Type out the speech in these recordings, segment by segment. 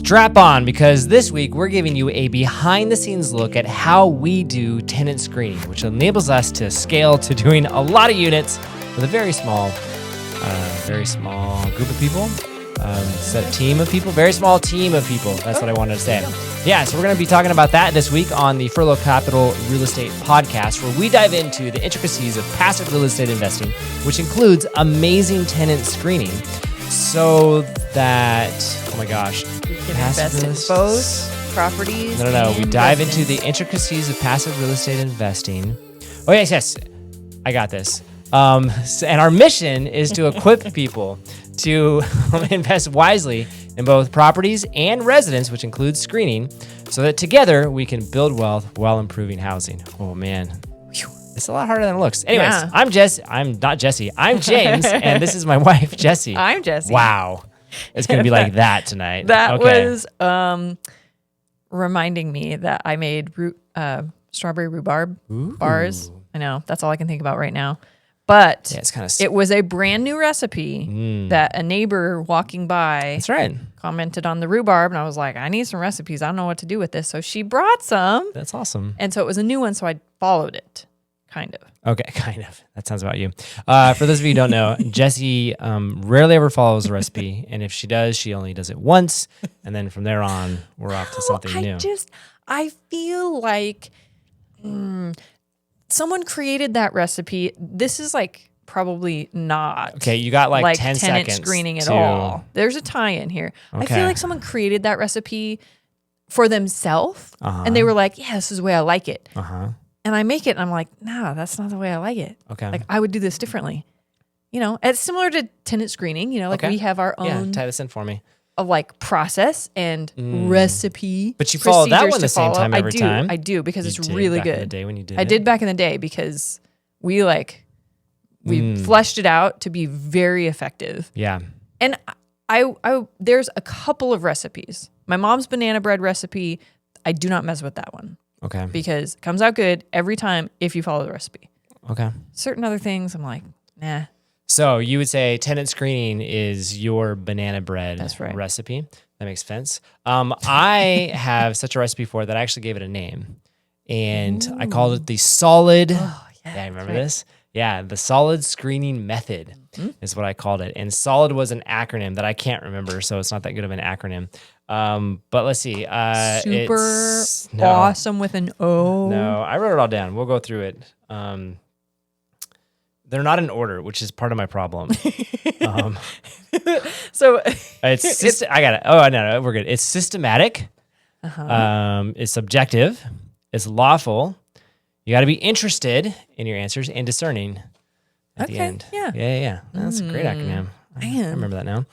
Strap on, because this week we're giving you a behind-the-scenes look at how we do tenant screening, which enables us to scale to doing a lot of units with a very small group of people, team of people, very small team of people. That's what I wanted to say. Yeah, so we're going to be talking about that this week on the Furlough Capital Real Estate Podcast, where we dive into the intricacies of passive real estate investing, which includes amazing tenant screening, so that, oh my gosh, we can invest in both properties. No. We dive into the intricacies of passive real estate investing. Oh, yes. I got this. And our mission is to equip people to invest wisely in both properties and residents, which includes screening, so that together we can build wealth while improving housing. Oh, man. Whew. It's a lot harder than it looks. Anyways, yeah. I'm not Jesse. I'm James, and this is my wife, Jessie. I'm Jessie. Wow. It's going to be like that tonight. That was reminding me that I made strawberry rhubarb bars. I know. That's all I can think about right now. But yeah, it's kind of it was a brand new recipe that a neighbor walking by commented on the rhubarb. And I was like, I need some recipes. I don't know what to do with this. So she brought some. That's awesome. And so it was a new one. So I followed it. Kind of. Okay, kind of. That sounds about you. For those of you who don't know, Jessie rarely ever follows a recipe. And if she does, she only does it once. And then from there on, we're off to something new. I feel like someone created that recipe. This is like probably not. Okay, you got like 10 tenant seconds. Screening at all. There's a tie-in here. Okay. I feel like someone created that recipe for themselves. And they were like, yeah, this is the way I like it. And I make it, and I'm like, no, that's not the way I like it. Okay. Like, I would do this differently. You know, it's similar to tenant screening. You know, like we have our own. Yeah, tie this in for me. Like process and recipe. But you follow that one the same time every time. I do, because it's really good. Back in the day when you did I did back in the day because we fleshed it out to be very effective. Yeah. And I there's a couple of recipes. My mom's banana bread recipe, I do not mess with that one. Okay. Because it comes out good every time if you follow the recipe. Okay. Certain other things, I'm like, nah. So you would say tenant screening is your banana bread recipe. That makes sense. I have such a recipe for it that I actually gave it a name. And I called it the solid. Oh, yeah, I remember this. Yeah, the solid screening method is what I called it. And solid was an acronym that I can't remember, so it's not that good of an acronym. But let's see. Super awesome with an O. No, I wrote it all down. We'll go through it. They're not in order, which is part of my problem. So I got it. Oh, no, we're good. It's systematic. It's objective. It's lawful. You got to be interested in your answers and discerning at the end. Yeah. That's a great acronym. I remember that now.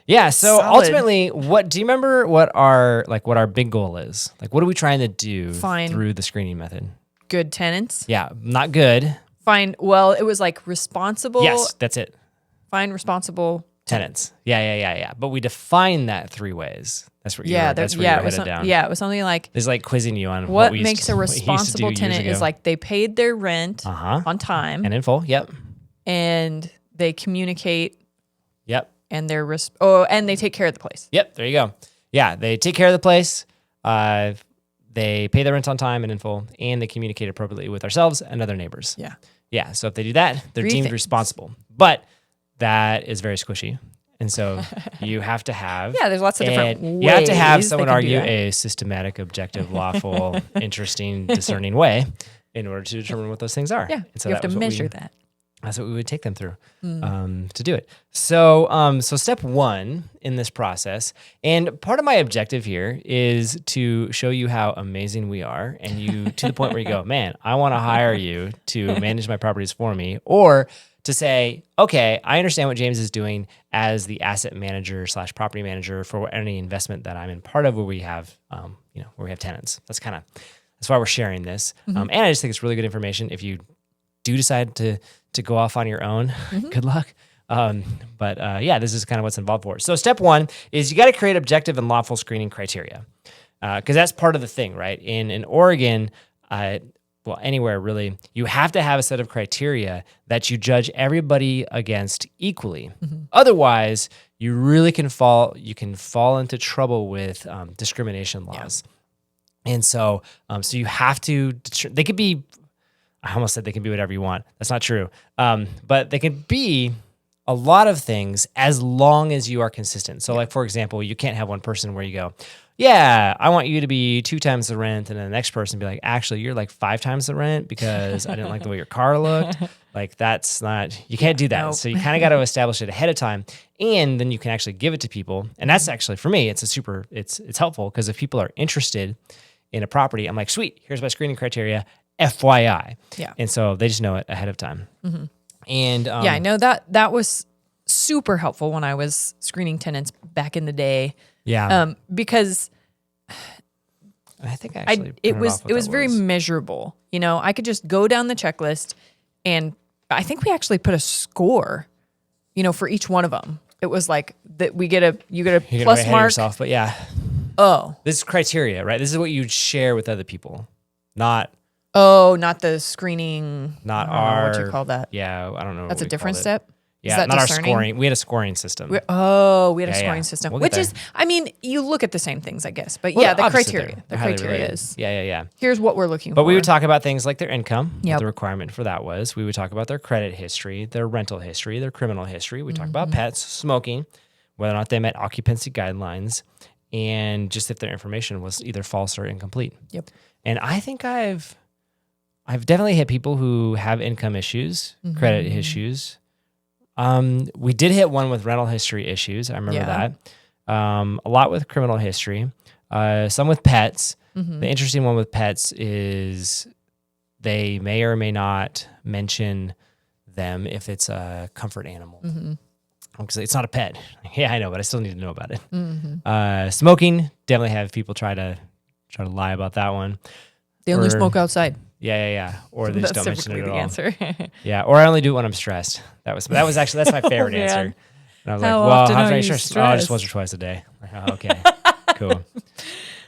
Yeah. So ultimately, do you remember what our big goal is? Like, what are we trying to do through the screening method? Good tenants. Yeah. Not good. It was like responsible. Yes, that's it. Find responsible tenants. Yeah. But we define that three ways. That's what you were headed down. Yeah, it was something like... It's like quizzing you on what makes a responsible tenant is like they paid their rent on time. And in full, yep. And they communicate. Yep. And and they take care of the place. Yep, there you go. Yeah, they take care of the place. They pay their rent on time and in full, and they communicate appropriately with ourselves and other neighbors. Yeah. Yeah, so if they do that, they're deemed responsible. But that is very squishy. And so you have to have... Yeah, there's lots of different ways. You have to have, someone argue, a systematic, objective, lawful, interesting, discerning way in order to determine what those things are. Yeah, so you have to measure that. That's what we would take them through to do it. So step one in this process, and part of my objective here is to show you how amazing we are, and you to the point where you go, man, I want to hire you to manage my properties for me, or to say, okay, I understand what James is doing as the asset manager / property manager for any investment that I'm in part of where we have, where we have tenants. That's why we're sharing this. And I just think it's really good information. If you do decide to go off on your own, good luck. But this is kind of what's involved for it. So step one is you got to create objective and lawful screening criteria. Because that's part of the thing, right? In Oregon, anywhere really, you have to have a set of criteria that you judge everybody against equally. Otherwise, you really can fall into trouble with discrimination laws. And so you have to, they could be, I almost said they can be whatever you want. That's not true. But they can be a lot of things as long as you are consistent. So like, for example, you can't have one person where you go, yeah, I want you to be 2 times the rent. And then the next person be like, actually, you're like 5 times the rent because I didn't like the way your car looked. Like that's not, you can't do that. Nope. So you kind of got to establish it ahead of time. And then you can actually give it to people. And that's actually, for me, it's helpful because if people are interested in a property, I'm like, sweet, here's my screening criteria, FYI. Yeah. And so they just know it ahead of time. Mm-hmm. And I know that was super helpful when I was screening tenants back in the day. Yeah. Because I think actually it was very measurable. You know, I could just go down the checklist, and I think we actually put a score, you know, for each one of them. It was like that you get a plus mark. Yourself, but yeah. Oh. This is criteria, right? This is what you'd share with other people, not the screening. Not our. What you call that? Yeah, I don't know. That's a different step. Yeah, is that not discerning? our scoring. We had a scoring system. We had a scoring system, We'll which is, I mean, you look at the same things, I guess, but the criteria. The criteria is. Yeah. Here's what we're looking for. But we would talk about things like their income. Yep. What the requirement for that was. We would talk about their credit history, their rental history, their criminal history. We talk about pets, smoking, whether or not they met occupancy guidelines, and just if their information was either false or incomplete. Yep. And I think I've definitely hit people who have income issues, credit issues. We did hit one with rental history issues. I remember that. A lot with criminal history. Some with pets. The interesting one with pets is they may or may not mention them if it's a comfort animal. Because it's not a pet. Yeah, I know, but I still need to know about it. Smoking, definitely have people try to lie about that one. They only smoke outside. Yeah. Or they just don't mention it at all. Answer. Yeah, or I only do it when I'm stressed. That's my favorite answer. And I was how like, well, often how are you you stressed? stressed? Just once or twice a day. Like, oh, okay, cool.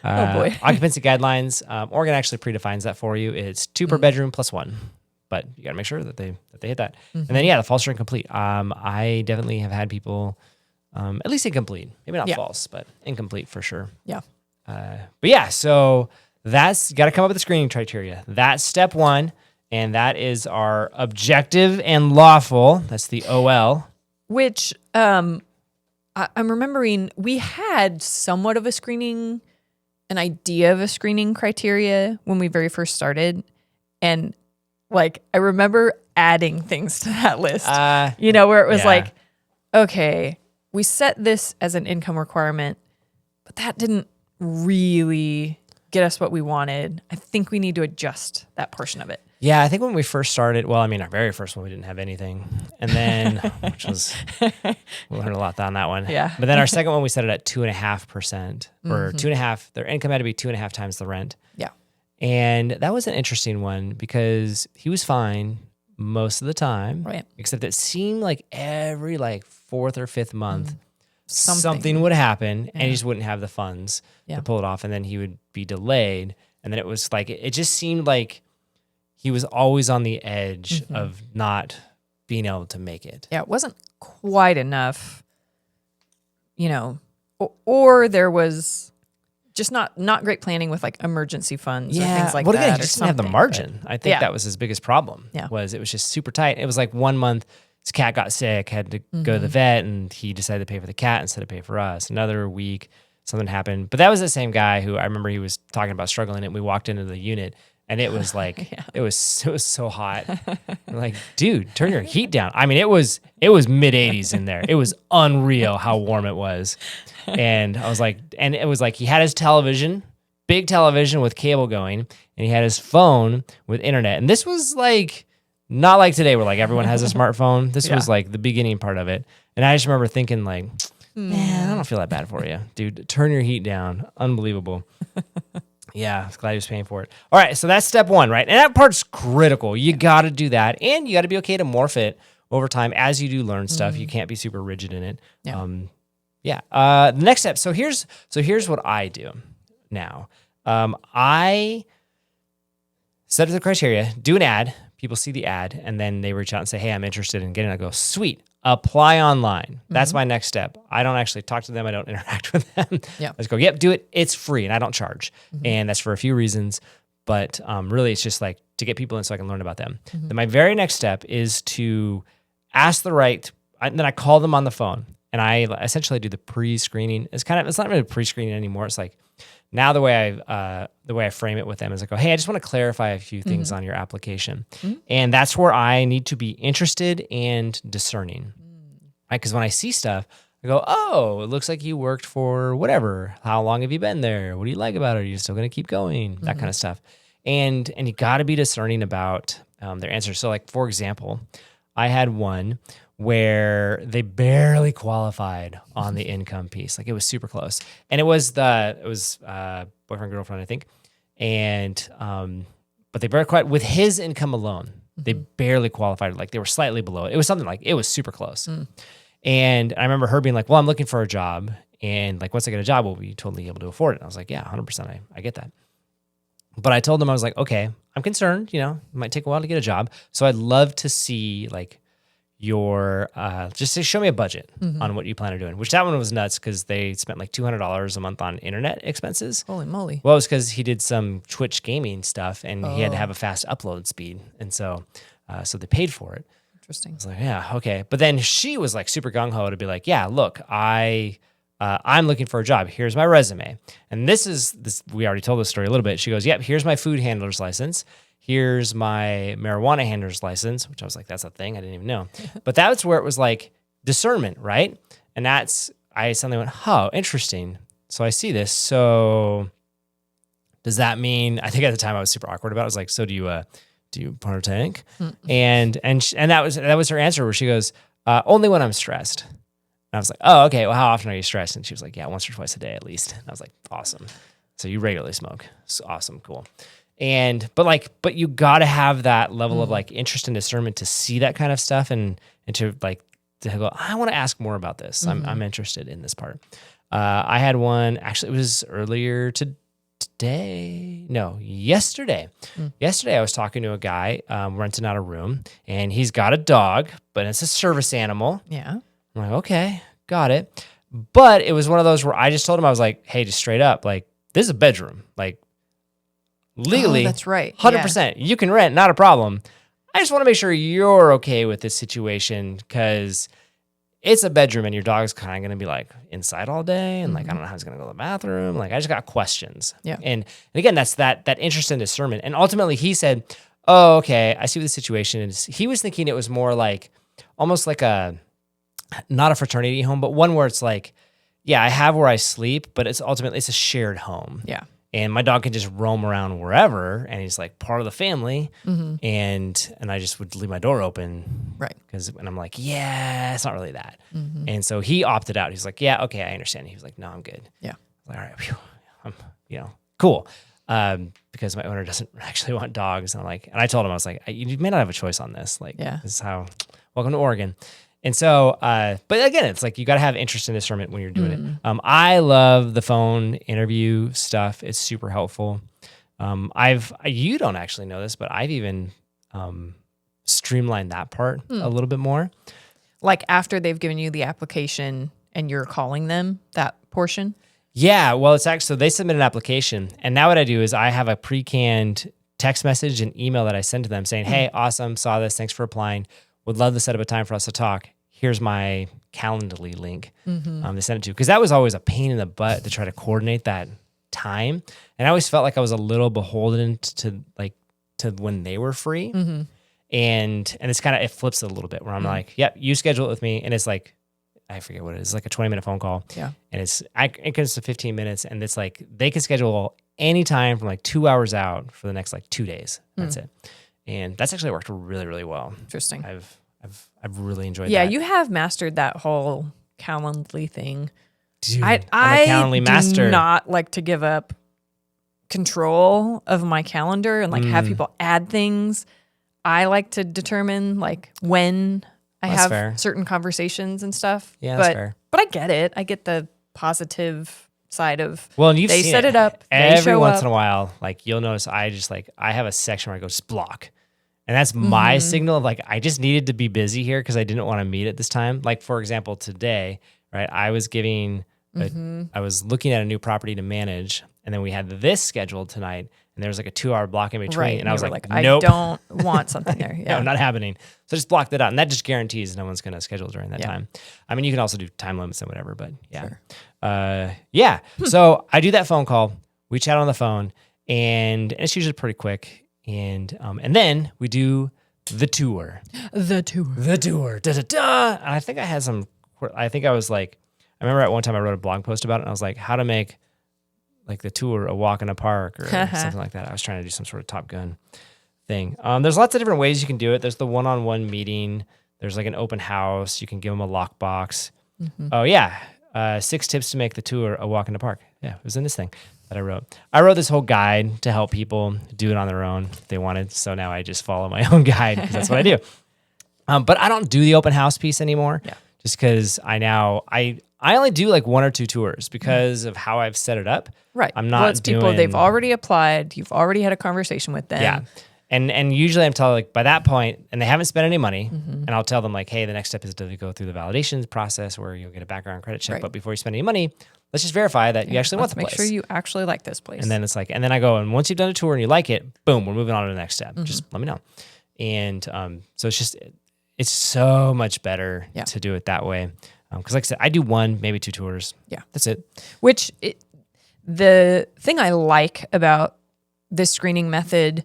Oh boy. Occupancy guidelines. Oregon actually predefines that for you. It's 2 per bedroom plus 1, but you got to make sure that they hit that. And then the false or incomplete. I definitely have had people, at least incomplete, maybe not false, but incomplete for sure. Yeah. But yeah, so that's got to come up with the screening criteria. That's step 1, and that is our objective and lawful. That's the OL. Which I'm remembering we had somewhat of an idea of a screening criteria when we very first started, and like I remember adding things to that list. Where it was like, okay, we set this as an income requirement, but that didn't really get us what we wanted. I think we need to adjust that portion of it. Yeah, I think when we first started, our very first one, we didn't have anything. And then, we learned a lot on that one. Yeah. But then our second one, we set it at 2.5%, or 2.5, their income had to be 2.5 times the rent. Yeah. And that was an interesting one because he was fine most of the time. Right. Except it seemed like every 4th or 5th month, something would happen and he just wouldn't have the funds to pull it off. And then he would be delayed. And then it was like, it just seemed like he was always on the edge of not being able to make it. Yeah, it wasn't quite enough, or there was just not great planning with emergency funds or things like that. Again, he just didn't have the margin. I think that was his biggest problem. Yeah. It was just super tight. It was like 1 month, his cat got sick, had to go to the vet, and he decided to pay for the cat instead of pay for us. Another week, something happened. But that was the same guy who I remember he was talking about struggling, and we walked into the unit, and it was like, it was so hot. I'm like, dude, turn your heat down. I mean, it was mid 80s in there. It was unreal how warm it was. And I was like, and it was like, he had his television, big television with cable going, and he had his phone with internet. And this was not like today where everyone has a smartphone. This was the beginning part of it. And I just remember thinking man, I don't feel that bad for you, dude. Turn your heat down. Unbelievable. Yeah, I was glad he was paying for it. All right, so that's step 1, right? And that part's critical. You got to do that, and you got to be okay to morph it over time as you do learn stuff. You can't be super rigid in it. Yeah. The next step. So here's what I do now. I set up the criteria, do an ad. People see the ad, and then they reach out and say, "Hey, I'm interested in getting it." I go, "Sweet, apply online. That's my next step. I don't actually talk to them. I don't interact with them. Yeah. I just go, yep, do it. It's free and I don't charge. And that's for a few reasons. But really, it's just like to get people in so I can learn about them. Then my very next step is to ask then I call them on the phone and I essentially do the pre-screening. It's not really pre-screening anymore. It's like now the way I frame it with them is I go, hey, I just want to clarify a few things on your application. And that's where I need to be interested and discerning. Right? Because when I see stuff, I go, oh, it looks like you worked for whatever. How long have you been there? What do you like about it? Are you still going to keep going? That kind of stuff. And you got to be discerning about their answers. So like, for example, I had one where they barely qualified on the income piece. Like it was super close. And it was boyfriend, girlfriend, I think. And, but they barely qualified with his income alone. They barely qualified. Like they were slightly below it. It was something like, it was super close. And I remember her being like, well, I'm looking for a job. And like, once I get a job, we'll be totally able to afford it. And I was like, yeah, 100%. I get that. But I told them, I was like, okay, I'm concerned, it might take a while to get a job. So I'd love to see like your, just to show me a budget on what you plan on doing, which that one was nuts because they spent like $200 a month on internet expenses. Holy moly. Well, it was because he did some Twitch gaming stuff and he had to have a fast upload speed. And so they paid for it. Interesting. I was like, yeah, okay. But then she was like super gung-ho to be like, yeah, look, I'm looking for a job. Here's my resume. And this, we already told this story a little bit. She goes, yep, here's my food handler's license. Here's my marijuana handler's license, which I was like, that's a thing. I didn't even know. But that's where it was like discernment, right? And I suddenly went, oh, interesting. So I see this. So does that mean, I think at the time I was super awkward about it. I was like, so do you partake? And that was her answer where she goes, only when I'm stressed. And I was like, oh, okay. Well, how often are you stressed? And she was like, yeah, once or twice a day at least. And I was like, awesome. So you regularly smoke. So awesome. Cool. But you got to have that level of like interest and discernment to see that kind of stuff and to go, I want to ask more about this. I'm interested in this part. I had one, actually it was yesterday. Yesterday I was talking to a guy renting out a room and he's got a dog, but it's a service animal. Yeah. I'm like, okay, got it. But it was one of those where I just told him, I was like, hey, just straight up, like, this is a bedroom. Like, legally, that's right. 100%. You can rent, not a problem. I just want to make sure you're okay with this situation because it's a bedroom and your dog's kind of going to be like inside all day. And like, I don't know how he's going to go to the bathroom. Like, I just got questions. Yeah. And again, that's that interest and discernment. And ultimately he said, oh, okay, I see what the situation is. He was thinking it was more like, almost like not a fraternity home, but one where it's like, yeah, I have where I sleep, but it's a shared home. Yeah. And my dog can just roam around wherever, and he's like part of the family. And I just would leave my door open, right? And I'm like, yeah, it's not really that. And so he opted out. He's like, yeah, okay, I understand. He was like, no, I'm good. Yeah. I was like, all right, I'm, cool. Because my owner doesn't actually want dogs, and I told him, I was like, you may not have a choice on this. Like, this is how. Welcome to Oregon. And so, but again, it's like you got to have interest and discernment when you're doing it. I love the phone interview stuff. It's super helpful. You don't actually know this, but I've even streamlined that part a little bit more. Like after they've given you the application and you're calling them, that portion? Yeah, well, it's actually, so they submit an application. And now what I do is I have a pre-canned text message and email that I send to them saying, hey, awesome, saw this, thanks for applying. Would love to set up a time for us to talk. Here's my Calendly link to send it to. Because that was always a pain in the butt to try to coordinate that time. And I always felt like I was a little beholden to when they were free. And it's kind of, it flips it a little bit where I'm like, yep, you schedule it with me. And it's like, I forget what it is. It's like a 20-minute phone call. Yeah. And it goes to 15 minutes. And it's like, they can schedule any time from like 2 hours out for the next like 2 days. That's it. And that's actually worked really, really well. Interesting. I've really enjoyed that. Yeah, you have mastered that whole Calendly thing. Dude, I'm a Calendly master. Do not like to give up control of my calendar and like have people add things. I like to determine like when I have certain conversations and stuff. Yeah, that's fair. But I get it. I get the positive side of, well, and they set it up. Every once in a while, like you'll notice I have a section where I go just block. And that's my signal of like, I just needed to be busy here because I didn't want to meet at this time. Like, for example, today, right, I was I was looking at a new property to manage, and then we had this scheduled tonight, and there was like a 2-hour block in between. Right. And I was like, I nope. don't want something there. Yeah. No, not happening. So I just blocked it out. And that just guarantees no one's going to schedule during that time. I mean, you can also do time limits and whatever, but yeah. Sure. So I do that phone call. We chat on the phone, and it's usually pretty quick. And then we do the tour. The tour. Da, da, da. And I think I was like, I remember at one time I wrote a blog post about it, and I was like, how to make like the tour a walk in a park or something like that. I was trying to do some sort of Top Gun thing. There's lots of different ways you can do it. There's the one-on-one meeting. There's like an open house. You can give them a lockbox. Oh yeah. 6 tips to make the tour a walk in the park. Yeah, it was in this thing that I wrote. I wrote this whole guide to help people do it on their own if they wanted. So now I just follow my own guide because that's what I do. But I don't do the open house piece anymore. Yeah. Just because I only do like 1 or 2 tours because of how I've set it up. Right. I'm not it's people, they've already applied. You've already had a conversation with them. Yeah. And usually I'm telling like by that point, and they haven't spent any money, and I'll tell them like, hey, the next step is to go through the validations process where you'll get a background credit check. Right. But before you spend any money, let's just verify that you actually want the place. Make sure you actually like this place. And then it's like, and then I go, and once you've done a tour and you like it, boom, we're moving on to the next step. Just let me know. And so it's so much better to do it that way. Because like I said, I do 1, maybe 2 tours. Yeah. That's it. The thing I like about this screening method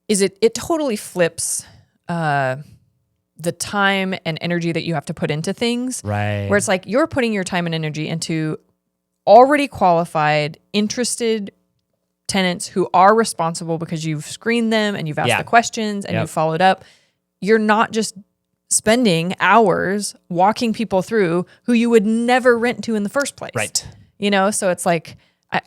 is it totally flips the time and energy that you have to put into things. Right. Where it's like you're putting your time and energy into already qualified, interested tenants who are responsible because you've screened them and you've asked the questions and you've followed up. You're not just spending hours walking people through who you would never rent to in the first place. Right. So it's like,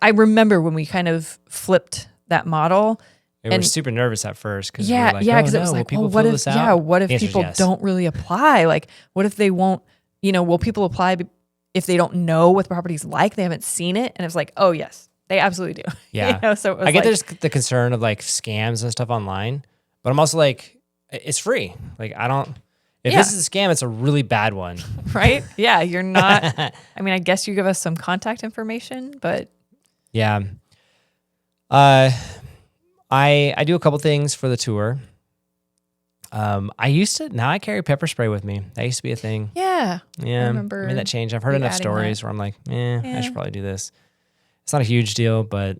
I remember when we kind of flipped that model. We were super nervous at first because it was like, what if people don't really apply? Like, what if they won't, will people apply if they don't know what the property's like, they haven't seen it? And it's like, oh yes, they absolutely do. Yeah. So it was I get there's the concern of like scams and stuff online, but I'm also like, it's free. Like if this is a scam, it's a really bad one. Right? Yeah. You're not, I mean, I guess you give us some contact information, but. Yeah. I do a couple things for the tour. Now I carry pepper spray with me. That used to be a thing. Yeah. Yeah. I remember. I made that change. I've heard enough stories where I'm like, I should probably do this. It's not a huge deal, but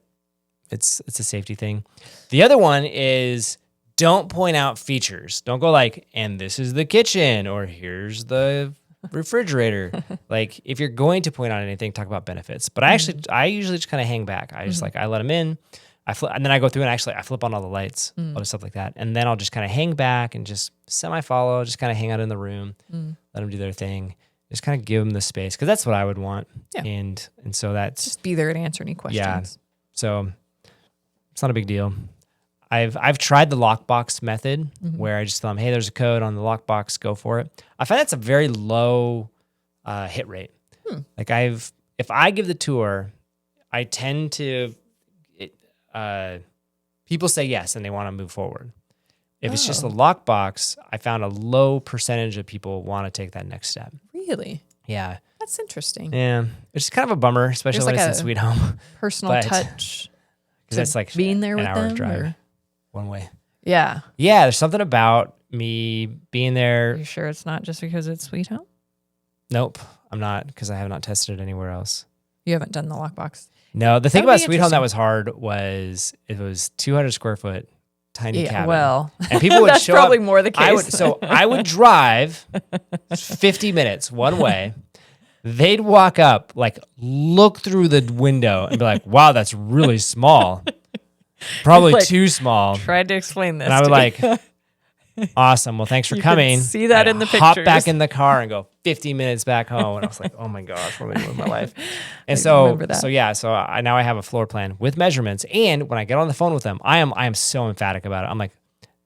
it's a safety thing. The other one is don't point out features. Don't go like, and this is the kitchen or here's the refrigerator. Like if you're going to point out anything, talk about benefits. But I usually just kind of hang back. I just I let them in. And then I go through and I flip on all the lights, all the stuff like that. And then I'll just kind of hang back and just semi-follow, just kind of hang out in the room, let them do their thing. Just kind of give them the space because that's what I would want. Yeah. And so that's... Just be there to answer any questions. Yeah. So it's not a big deal. I've tried the lockbox method where I just tell them, hey, there's a code on the lockbox, go for it. I find that's a very low hit rate. Like if I give the tour, I tend to... people say yes and they want to move forward. If it's just a lockbox, I found a low percentage of people want to take that next step. Really? Yeah. That's interesting. Yeah. It's kind of a bummer, especially when it's in Sweet Home. Personal touch. Because it's like being there with an hour them, drive, or? one way. Yeah. Yeah. There's something about me being there. Are you sure it's not just because it's Sweet Home? Nope. I'm not, because I have not tested it anywhere else. You haven't done the lockbox? No, the thing about Sweet Home that was hard was it was 200 square foot tiny cabin. Well, and people would that's show probably up, more the case. I would drive 50 minutes one way. They'd walk up, like look through the window and be like, wow, that's really small. Probably like, too small. Tried to explain this. And I would like, awesome. Well, thanks for coming. See that in the pictures. Hop back in the car and go 50 minutes back home. And I was like, oh my gosh, what am I doing with my life? And so now I have a floor plan with measurements. And when I get on the phone with them, I am so emphatic about it. I'm like,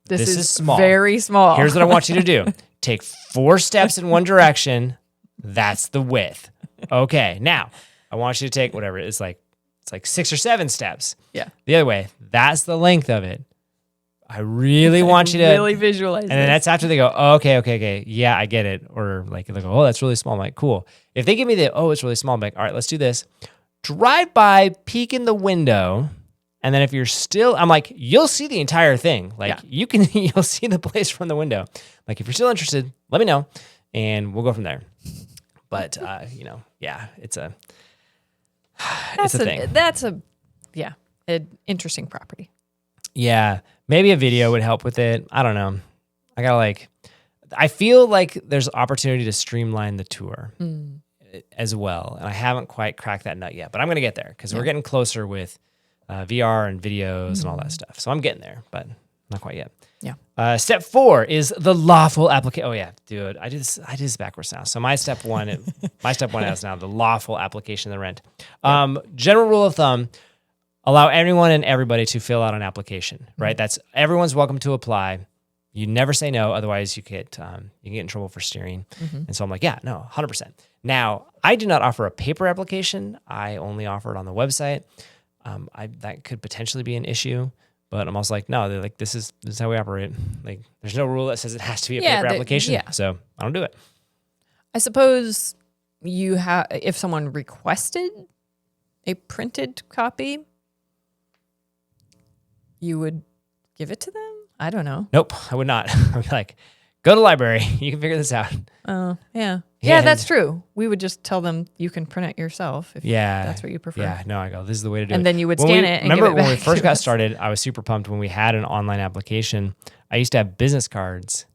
this is small. Very small. Here's what I want you to do. Take 4 steps in one direction. That's the width. Okay. Now I want you to take whatever it's like 6 or 7 steps. Yeah. The other way. That's the length of it. I really want you to really visualize And then that's after they go, oh, okay. Yeah, I get it. Or like, they go, oh, that's really small. I'm like, cool. If they give me the, oh, it's really small, I'm like, all right, let's do this. Drive by, peek in the window. And then if you're still, I'm like, you'll see the entire thing. Like you'll see the place from the window. Like if you're still interested, let me know and we'll go from there. But, it's a thing. That's an interesting property. Yeah. Maybe a video would help with it. I don't know. I feel like there's opportunity to streamline the tour as well. And I haven't quite cracked that nut yet, but I'm going to get there because we're getting closer with VR and videos and all that stuff. So I'm getting there, but not quite yet. Yeah. Step 4 is the lawful application. Oh yeah, dude, I did this backwards now. So my step one is now the lawful application of the rent. General rule of thumb, allow everyone and everybody to fill out an application, right? That's everyone's welcome to apply. You never say no, otherwise you get in trouble for steering. And so I'm like, 100%. Now, I do not offer a paper application. I only offer it on the website. That could potentially be an issue, but I'm also like, no, they're like, this is how we operate. Like, there's no rule that says it has to be a paper application. So I don't do it. I suppose if someone requested a printed copy, you would give it to them? I don't know. Nope, I would not. I'd be like, go to the library. You can figure this out. Oh, yeah. Yeah, that's true. We would just tell them you can print it yourself if that's what you prefer. Yeah, no, I go, this is the way to do it. And then you would scan it and remember give it back when we first to got us. started, I was super pumped when we had an online application. I used to have business cards.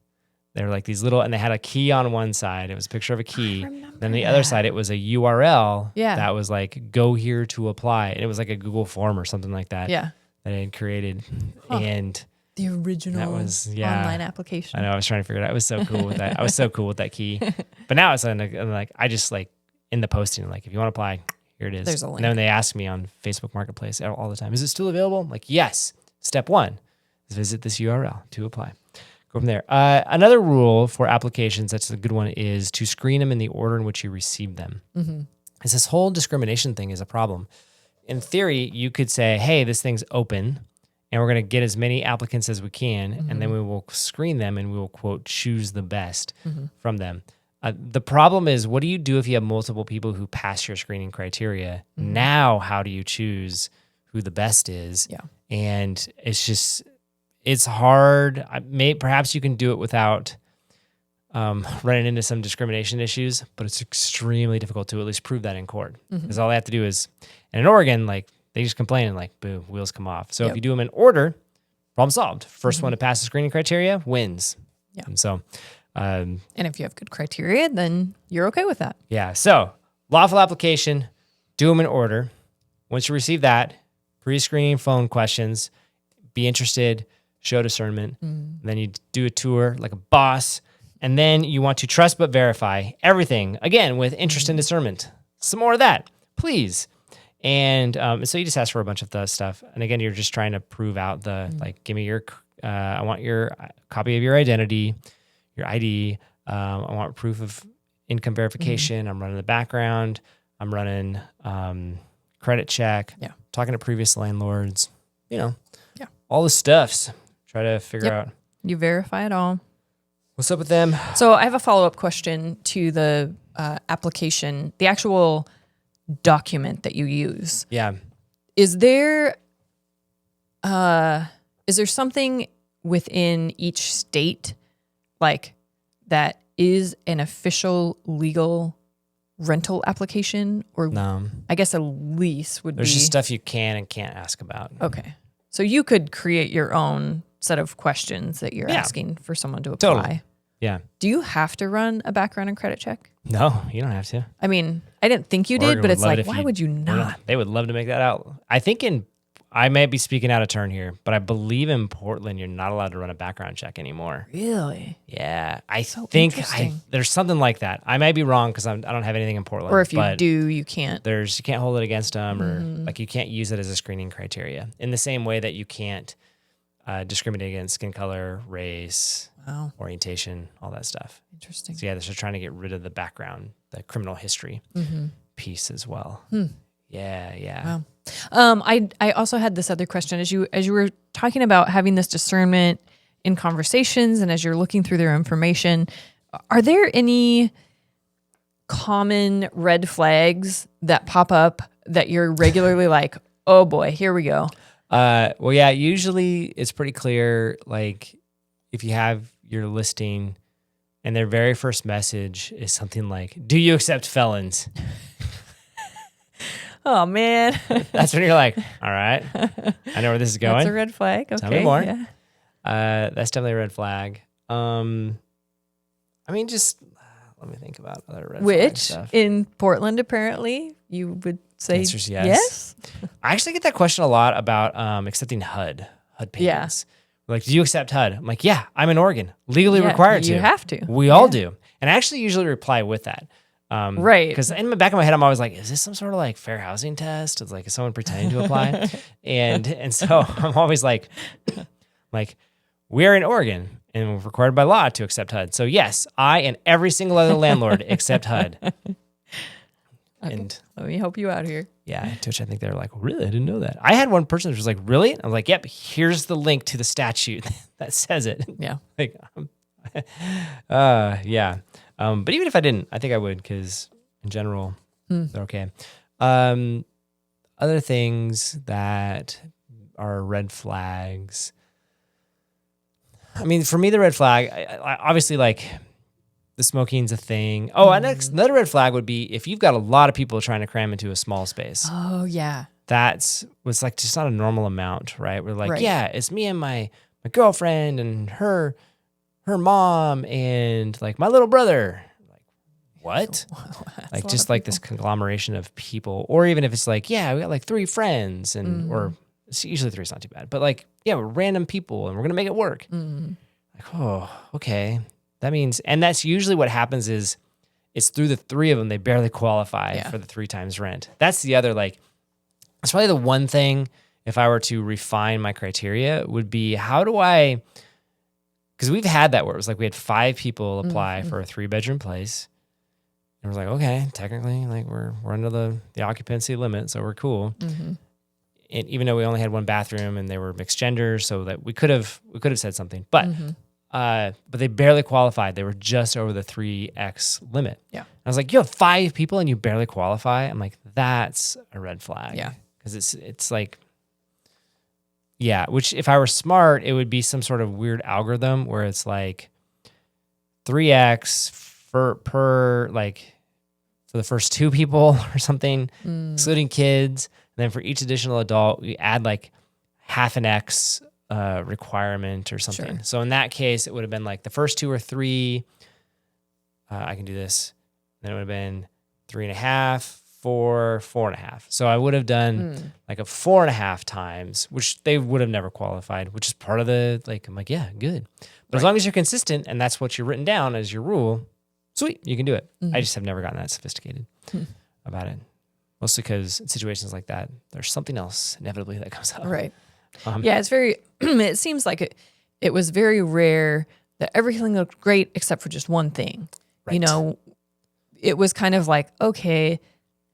They were like these little, and they had a key on one side. It was a picture of a key. Then the other side, it was a URL that was like, go here to apply. And it was like a Google form or something like that. Yeah. That I had created. And the original online application. I know. I was trying to figure it out. I was so cool with that. I was so cool with that key. But now it's like, I just like in the posting, like, if you want to apply, here it is. There's a link. And then they ask me on Facebook Marketplace all the time, is it still available? I'm like, yes. Step 1 is visit this URL to apply. Go from there. Another rule for applications, that's a good one, is to screen them in the order in which you receive them. It's this whole discrimination thing is a problem. In theory, you could say, hey, this thing's open, and we're going to get as many applicants as we can, and then we will screen them, and we will, quote, choose the best from them. The problem is, what do you do if you have multiple people who pass your screening criteria? Now, how do you choose who the best is? Yeah. And it's hard. Perhaps you can do it without running into some discrimination issues, but it's extremely difficult to at least prove that in court. Because all they have to do is, and in Oregon, like, they just complain and like, boo, wheels come off. So if you do them in order, problem solved. First one to pass the screening criteria wins. Yeah. And so, and if you have good criteria, then you're okay with that. yeah. So lawful application, do them in order. Once you receive that, pre-screening phone questions, be interested, show discernment. Then you do a tour like a boss. And then you want to trust but verify everything, again, with interest and discernment. Some more of that, please. And so you just ask for a bunch of the stuff. And again, you're just trying to prove out like, give me I want your copy of your identity, your ID. I want proof of income verification. I'm running the background. I'm running credit check. Yeah. Talking to previous landlords, all the stuffs. Try to figure out. You verify it all. What's up with them? So I have a follow-up question to the application, the actual document that you use. Yeah. Is there something within each state like that is an official legal rental application? Or No. I guess a lease would There's be. just stuff you can and can't ask about. Okay. So you could create your own set of questions that you're asking for someone to apply. Totally. Yeah. Do you have to run a background and credit check? No, you don't have to. I mean, I didn't think you Oregon did, but would it's love it like, if why you- would you not? They would love to make that out. I think I may be speaking out of turn here, but I believe in Portland, you're not allowed to run a background check anymore. Really? Yeah. I So think interesting. there's something like that. I may be wrong because I don't have anything in Portland. Or if you but do, you can't. you can't hold it against them, or like you can't use it as a screening criteria in the same way that you can't discriminate against skin color, race, Wow. orientation, all that stuff. Interesting. So yeah, they're just trying to get rid of the background, the criminal history piece as well. Yeah, yeah. I also had this other question as you were talking about having this discernment in conversations and as you're looking through their information, are there any common red flags that pop up that you're regularly like, oh boy, here we go? Well, yeah, usually it's pretty clear. Like if you have your listing and their very first message is something like, do you accept felons? Oh man. That's when you're like, all right, I know where this is going. That's a red flag. Okay. Tell me more. Yeah. That's definitely a red flag. I mean, just let me think about other red flag Which stuff. in Portland, apparently, you would say Answer's yes. yes? I actually get that question a lot about accepting HUD payments. Like, do you accept HUD? I'm like, yeah, I'm in Oregon, legally Yeah, required to. you have to. We all do. And I actually usually reply with that. Right. Because in the back of my head, I'm always like, is this some sort of like fair housing test? It's like, is someone pretending to apply? and so I'm always like, we're in Oregon and we're required by law to accept HUD. So yes, I and every single other landlord accept HUD. Okay. And Let me help you out here. yeah, to which I think they're like, really? I didn't know that. I had one person who was like, really? I was like, yep, here's the link to the statute that says it. Yeah. Like, yeah. But even if I didn't, I think I would because in general, they're okay. Other things that are red flags. I mean, for me, the red flag, I obviously like the smoking's a thing. Oh, another red flag would be if you've got a lot of people trying to cram into a small space. Oh, yeah. That's was like just not a normal amount, right? We're like, Right. yeah, it's me and my girlfriend and her mom and like my little brother. Like, what? Like just like this conglomeration of people. Or even if it's like, yeah, we got like 3 friends and or it's usually 3 is not too bad. But like, yeah, we're random people and we're gonna make it work. Like, oh, okay. That means, and that's usually what happens is it's through the 3 of them, they barely qualify for the 3 times rent. That's the other, like, it's probably the one thing, if I were to refine my criteria, would be how do I, because we've had that where it was like we had 5 people apply for a 3-bedroom place. And we're like, okay, technically, like we're under the occupancy limit, so we're cool. And even though we only had 1 bathroom and they were mixed genders, so that we could have said something. But but they barely qualified. They were just over the 3x limit. Yeah. I was like, you have 5 people and you barely qualify. I'm like, that's a red flag. Yeah. Because it's like, yeah, which if I were smart, it would be some sort of weird algorithm where it's like 3x per like for the first 2 people or something, excluding kids. And then for each additional adult, we add like half an X requirement or something. Sure. So in that case, it would have been like the first 2 or 3. I can do this. Then it would have been 3.5, 4, 4.5. So I would have done like a 4.5 times, which they would have never qualified, which is part of the, like, I'm like, yeah, good. But as long as you're consistent and that's what you're written down as your rule, sweet, you can do it. I just have never gotten that sophisticated about it. Mostly because in situations like that, there's something else inevitably that comes up. Right. Yeah, it's very, it seems like it was very rare that everything looked great except for just one thing. Right. You know, it was kind of like, okay,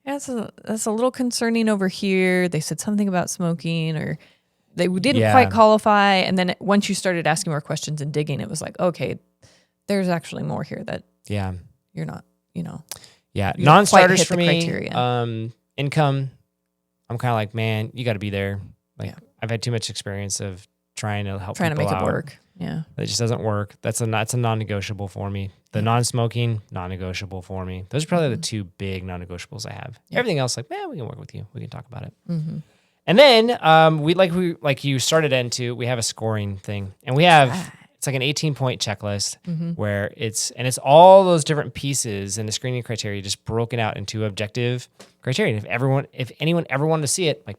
that's a little concerning over here. They said something about smoking or they didn't quite qualify. And then once you started asking more questions and digging, it was like, okay, there's actually more here that you're not, you know. Yeah, you don't quite non-starters hit for the me, criteria. Income, I'm kind of like, man, you got to be there. Like, Yeah. I've had too much experience of trying to help Trying to people make it out. work. Yeah. It just doesn't work. That's a non-negotiable for me. The non-smoking, non-negotiable for me. Those are probably the 2 big non-negotiables I have. Yeah. Everything else, like, man, we can work with you. We can talk about it. And then we like you started into, we have a scoring thing, and we have it's like an 18-point checklist where it's all those different pieces and the screening criteria just broken out into objective criteria. And if anyone ever wanted to see it, like,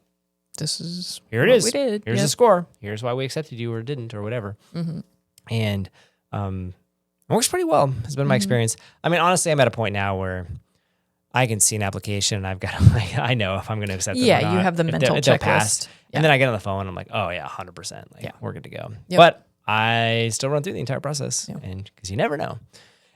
This is here it what is. we did. Here's the score. Here's why we accepted you or didn't or whatever. And it works pretty well. Has been my experience. I mean, honestly, I'm at a point now where I can see an application and I've got like, I know if I'm going to accept it. Yeah, or not, you have the if mental they'll checklist. pass. Yeah. And then I get on the phone and I'm like, oh yeah, 100%. Like, Yeah. we're good to go. Yep. But I still run through the entire process, Yep. and because you never know.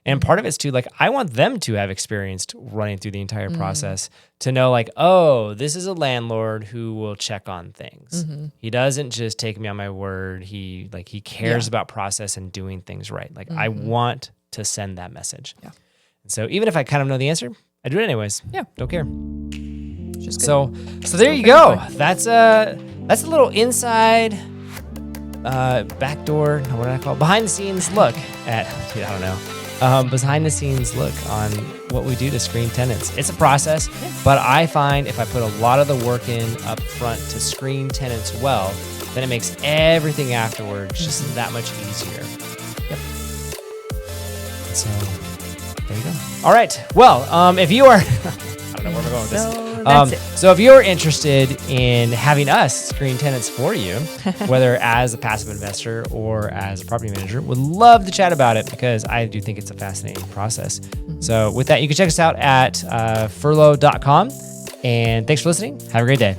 And part of it's too, like, I want them to have experienced running through the entire process to know, like, oh, this is a landlord who will check on things. He doesn't just take me on my word. He cares about process and doing things right. Like, I want to send that message. Yeah. And so even if I kind of know the answer, I do it anyways. Yeah. Don't care. Just So there you go. That's a little inside backdoor, what did I call it? Behind the scenes look at, I don't know. Behind the scenes look on what we do to screen tenants. It's a process, but I find if I put a lot of the work in up front to screen tenants well, then it makes everything afterwards just that much easier. Yep. So there you go. All right. Well, if you are, I don't know where we're going with this. So that's it. So if you're interested in having us screen tenants for you, whether as a passive investor or as a property manager, would love to chat about it because I do think it's a fascinating process. So with that, you can check us out at furlough.com. And thanks for listening. Have a great day.